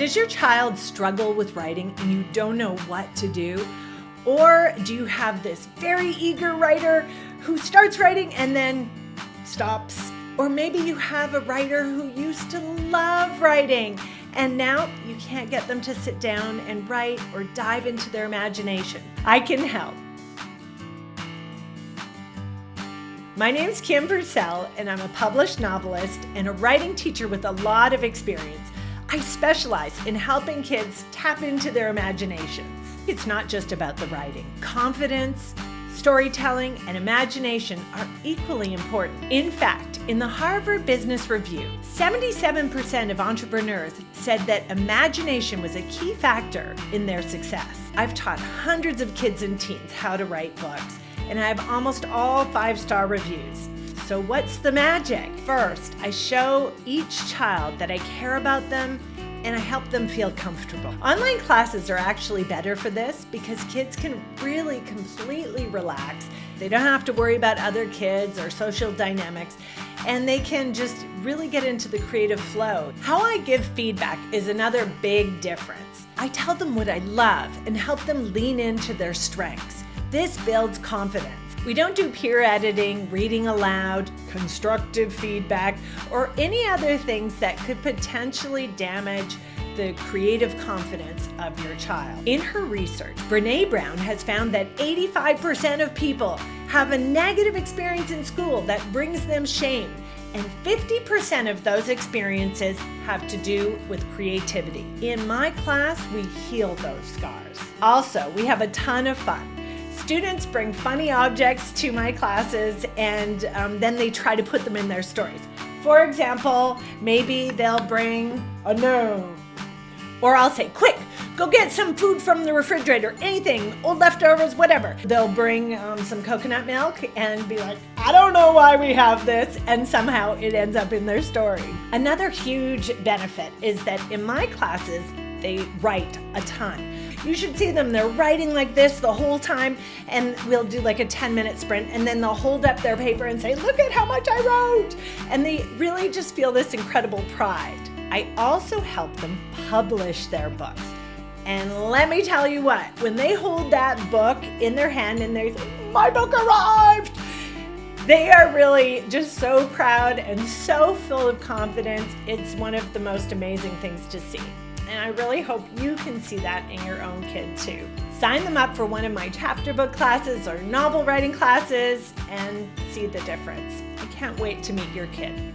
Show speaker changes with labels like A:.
A: Does your child struggle with writing and you don't know what to do? Or do you have this very eager writer who starts writing and then stops? Or maybe you have a writer who used to love writing and now you can't get them to sit down and write or dive into their imagination. I can help. My name's Kim Purcell, and I'm a published novelist and a writing teacher with a lot of experience. I specialize in helping kids tap into their imaginations. It's not just about the writing. Confidence, storytelling, and imagination are equally important. In fact, in the Harvard Business Review, 77% of entrepreneurs said that imagination was a key factor in their success. I've taught hundreds of kids and teens how to write books, and I have almost all 5-star reviews. So what's the magic? First, I show each child that I care about them and I help them feel comfortable. Online classes are actually better for this because kids can really completely relax. They don't have to worry about other kids or social dynamics, and they can just really get into the creative flow. How I give feedback is another big difference. I tell them what I love and help them lean into their strengths. This builds confidence. We don't do peer editing, reading aloud, constructive feedback, or any other things that could potentially damage the creative confidence of your child. In her research, Brené Brown has found that 85% of people have a negative experience in school that brings them shame, and 50% of those experiences have to do with creativity. In my class, we heal those scars. Also, we have a ton of fun. Students bring funny objects to my classes and then they try to put them in their stories. For example, maybe they'll bring a gnome. Or I'll say, quick, go get some food from the refrigerator, anything, old leftovers, whatever. They'll bring some coconut milk and be like, I don't know why we have this, and somehow it ends up in their story. Another huge benefit is that in my classes, they write a ton. You should see them, they're writing like this the whole time, and we'll do like a 10-minute sprint, and then they'll hold up their paper and say, look at how much I wrote. And they really just feel this incredible pride. I also help them publish their books. And let me tell you what, when they hold that book in their hand and they say, my book arrived, they are really just so proud and so full of confidence. It's one of the most amazing things to see. And I really hope you can see that in your own kid too. Sign them up for one of my chapter book classes or novel writing classes and see the difference. I can't wait to meet your kid.